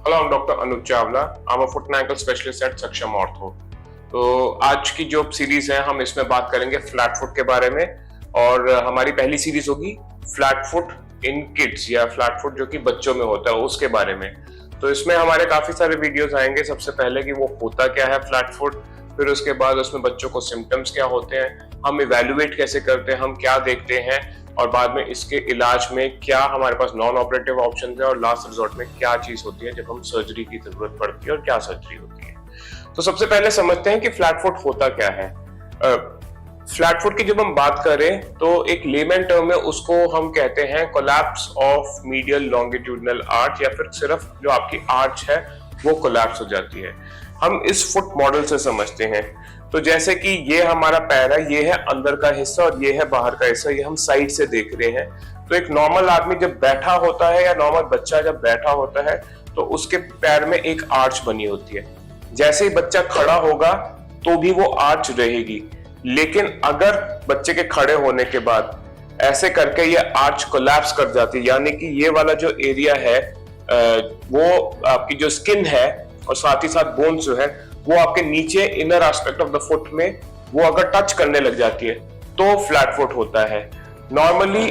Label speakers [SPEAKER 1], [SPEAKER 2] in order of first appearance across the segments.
[SPEAKER 1] Hello, I'm Dr. Anuj Chawla. I'm a foot and ankle specialist at Saksham Ortho. तो आज की जो series है हम इसमें बात करेंगे फ्लैट फुट के बारे में और हमारी पहली सीरीज होगी फ्लैट फुट इन किड्स या फ्लैट फुट जो कि बच्चों में होता है उसके बारे में। तो इसमें हमारे काफी सारे वीडियोस आएंगे। सबसे पहले कि वो होता क्या है फ्लैट फुट, फिर उसके बाद उसमें बच्चों को सिम्टम्स क्या होते हैं, हम इवेल्युएट कैसे करते हैं, हम क्या देखते हैं और बाद में इसके इलाज में क्या हमारे पास नॉन ऑपरेटिव ऑप्शन है और लास्ट रिजॉर्ट में क्या चीज होती है जब हम सर्जरी की जरूरत पड़ती है और क्या सर्जरी होती है। तो सबसे पहले समझते हैं कि फ्लैट फुट होता क्या है। फ्लैट फुट की जब हम बात करें तो एक लेमन टर्म में उसको हम कहते हैं collapse of medial longitudinal arch, या फिर सिर्फ जो आपकी आर्च है वो कोलैप्स हो जाती है। हम इस फुट मॉडल से समझते हैं। तो जैसे कि ये हमारा पैर है, ये है अंदर का हिस्सा और ये है बाहर का हिस्सा, ये हम साइड से देख रहे हैं। तो एक नॉर्मल आदमी जब बैठा होता है या नॉर्मल बच्चा जब बैठा होता है तो उसके पैर में एक आर्च बनी होती है। जैसे ही बच्चा खड़ा होगा तो भी वो आर्च रहेगी, लेकिन अगर बच्चे के खड़े होने के बाद ऐसे करके ये आर्च कोलैप्स कर जाती है, यानी कि ये वाला जो एरिया है वो आपकी जो स्किन है और साथ ही साथ बोन्स जो है वो आपके नीचे inner aspect of the foot में वो अगर टच करने लग जाती है तो फ्लैट फुट होता है। नॉर्मली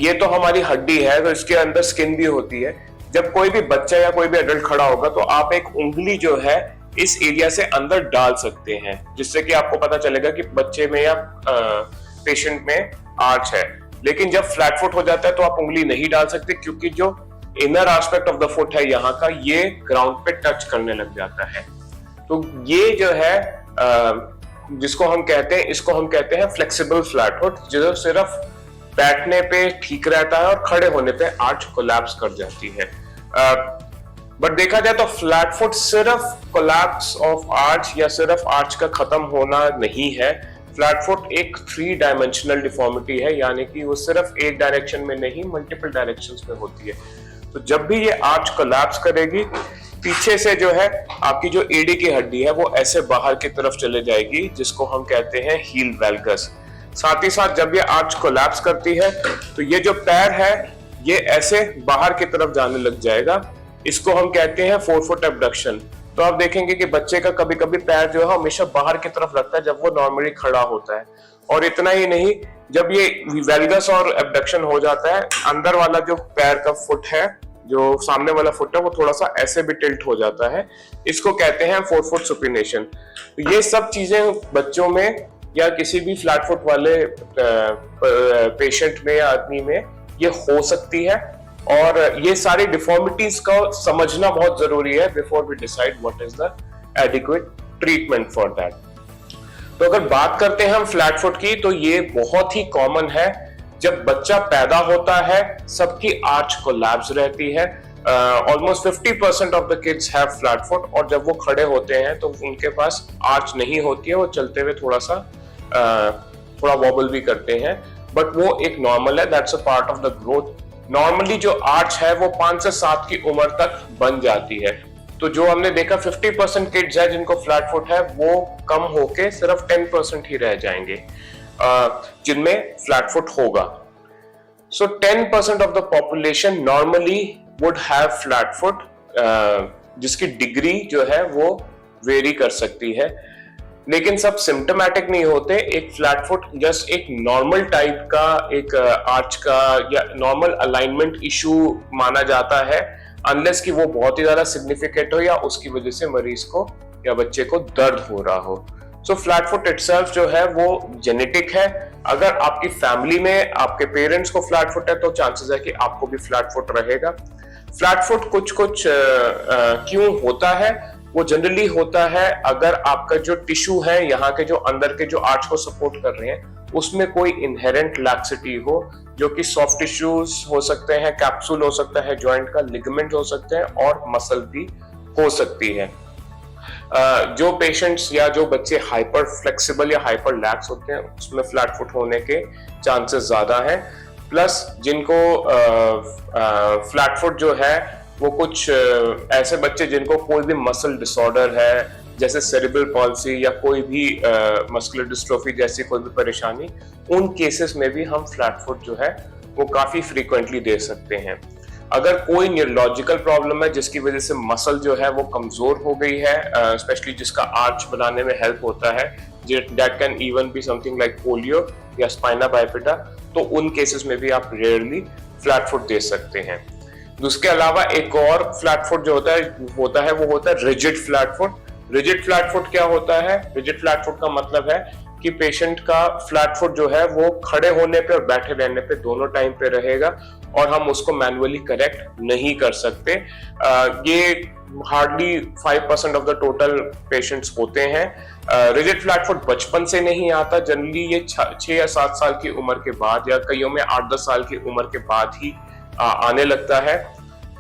[SPEAKER 1] ये तो हमारी हड्डी है तो इसके अंदर स्किन भी होती है। जब कोई भी बच्चा या कोई भी एडल्ट खड़ा होगा तो आप एक उंगली जो है इस एरिया से अंदर डाल सकते हैं, जिससे कि आपको पता चलेगा कि बच्चे में या पेशेंट में आर्च है। लेकिन जब फ्लैट फुट हो जाता है तो आप उंगली नहीं डाल सकते, क्योंकि जो inner aspect of the foot है यहाँ का ये ग्राउंड पे टच करने लग जाता है। तो ये जो है जिसको हम कहते हैं, इसको हम कहते हैं फ्लेक्सिबल फ्लैट फुट, जो सिर्फ बैठने पे ठीक रहता है और खड़े होने पे आर्च कोलैप्स कर जाती है। बट देखा जाए तो फ्लैट फुट सिर्फ कोलैप्स ऑफ आर्च या सिर्फ आर्च का खत्म होना नहीं है। फ्लैट फुट एक 3 डायमेंशनल डिफॉर्मिटी है, यानी कि वो सिर्फ एक डायरेक्शन में नहीं मल्टीपल डायरेक्शंस में होती है। तो जब भी ये आर्च कोलैप्स करेगी, पीछे से जो है आपकी जो एडी की हड्डी है वो ऐसे बाहर की तरफ चले जाएगी, जिसको हम कहते हैं हील वैल्गस। साथ ही साथ जब ये आर्च कोलैप्स करती है तो ये जो पैर है ये ऐसे बाहर की तरफ जाने लग जाएगा। इसको हम कहते हैं फोरफुट एबडक्शन। तो आप देखेंगे कि बच्चे का कभी कभी पैर जो है हमेशा बाहर की तरफ लगता है जब वो नॉर्मली खड़ा होता है। और इतना ही नहीं, जब ये वेल्गस और एबडक्शन हो जाता है, अंदर वाला जो पैर का फुट है, जो सामने वाला फुट है, वो थोड़ा सा ऐसे भी टिल्ट हो जाता है। इसको कहते हैं फोरफुट सुपिनेशन। तो ये सब चीजें बच्चों में या किसी भी फ्लैट फुट वाले पेशेंट में या आदमी में ये हो सकती है, और ये सारी डिफॉर्मिटीज का समझना बहुत जरूरी है before we decide what is the adequate treatment for that. तो अगर बात करते हैं हम फ्लैट फुट की, तो ये बहुत ही कॉमन है। जब बच्चा पैदा होता है सबकी आर्च कोलैप्स रहती है। Almost 50% of the kids have flat foot, और जब वो खड़े होते हैं तो उनके पास आर्च नहीं होती है, वो चलते हुए थोड़ा वॉबल भी करते हैं, बट वो एक नॉर्मल है, that's a part of the growth. Normally जो आर्च है वो 5 से 7 की उम्र तक बन जाती है। तो जो हमने देखा 50% किड्स है जिनको फ्लैट फुट है, वो कम होके सिर्फ 10% ही रह जाएंगे जिनमें फ्लैट फुट होगा। सो 10% of the population normally would have flat foot, जिसकी डिग्री जो है वो वेरी कर सकती है, लेकिन सब सिम्टोमेटिक नहीं होते। एक फ्लैट फुट जस्ट एक नॉर्मल टाइप का एक आर्च का या नॉर्मल अलाइनमेंट इशू माना जाता है, अनलेस कि वो बहुत ही ज्यादा सिग्निफिकेंट हो या उसकी वजह से मरीज को या बच्चे को दर्द हो रहा हो। सो फ्लैट फुट इटसेल्फ जो है वो जेनेटिक है। अगर आपकी फैमिली में आपके पेरेंट्स को फ्लैट फुट है तो चांसेस है कि आपको भी फ्लैट फुट रहेगा। फ्लैट फुट कुछ क्यों होता है? वो जनरली होता है अगर आपका जो टिश्यू है, यहाँ के जो अंदर के जो आर्च को सपोर्ट कर रहे हैं, उसमें कोई इनहेरेंट लैक्सिटी हो, जो कि सॉफ्ट टिश्यूज हो सकते हैं, कैप्सूल हो सकता है जॉइंट का, लिगामेंट हो सकते हैं और मसल भी हो सकती है। जो पेशेंट्स या जो बच्चे हाइपर फ्लेक्सिबल या हाइपर लैक्स होते हैं उसमें फ्लैट फुट होने के चांसेस ज्यादा हैं। प्लस जिनको फ्लैट फुट जो है वो कुछ ऐसे बच्चे जिनको कोई भी मसल डिसऑर्डर है, जैसे सेरिब्रल पॉल्सी या कोई भी मस्कुलर डिस्ट्रोफी जैसी कोई भी परेशानी, उन केसेस में भी हम फ्लैट फुट जो है वो काफी फ्रीक्वेंटली दे सकते हैं। अगर कोई न्यूरोलॉजिकल प्रॉब्लम है जिसकी वजह से मसल जो है वो कमजोर हो गई है, स्पेशली जिसका आर्च बनाने में हेल्प होता है, that can even be something like polio या स्पाइना बाइफिडा, तो उन केसेस में भी आप रेयरली फ्लैट फुट दे सकते हैं। उसके अलावा एक और फ्लैट फुट जो होता है वो होता है rigid flat foot. Rigid flat foot क्या होता है? रिजिड फ्लैट फुट का मतलब है कि पेशेंट का फ्लैट फुट जो है वो खड़े होने पे और बैठे रहने पे दोनों टाइम पे रहेगा और हम उसको मैनुअली करेक्ट नहीं कर सकते। ये hardly 5% of the total patients होते हैं। रिजिड फ्लैट फुट बचपन से नहीं आता, जनरली ये 6 या 7 साल की उम्र के बाद या कईयों में 8-10 साल की उम्र के बाद ही आने लगता है।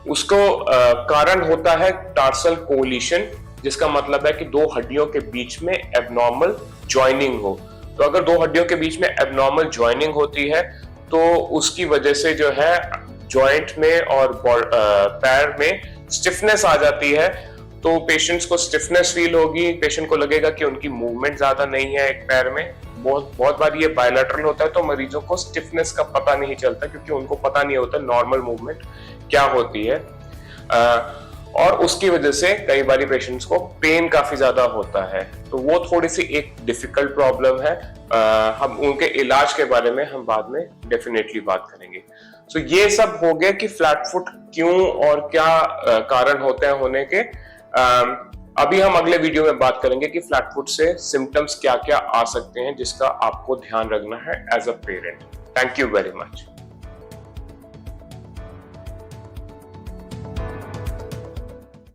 [SPEAKER 1] उसको कारण होता है टार्सल कोलिशन, जिसका मतलब है कि दो हड्डियों के बीच में एबनॉर्मल जॉइनिंग हो। तो अगर दो हड्डियों के बीच में एबनॉर्मल जॉइनिंग होती है तो उसकी वजह से जो है जॉइंट में और पैर में स्टिफनेस आ जाती है। तो पेशेंट्स को स्टिफनेस फील होगी, पेशेंट को लगेगा कि उनकी मूवमेंट ज्यादा नहीं है एक पैर में। बहुत बार ये बायलैटरल होता है तो मरीजों को स्टिफनेस का पता नहीं चलता क्योंकि उनको पता नहीं होता नॉर्मल मूवमेंट क्या होती है। और उसकी वजह से कई बार पेशेंट्स को पेन काफी ज्यादा होता है, तो वो थोड़ी सी एक डिफिकल्ट प्रॉब्लम है। हम उनके इलाज के बारे में हम बाद में डेफिनेटली बात करेंगे। सो ये सब हो गया कि फ्लैट फुट क्यों और क्या कारण होते हैं होने के। अभी हम अगले वीडियो में बात करेंगे कि फ्लैट फुट से सिम्टम्स क्या क्या आ सकते हैं जिसका आपको ध्यान रखना है as a parent. Thank you very much.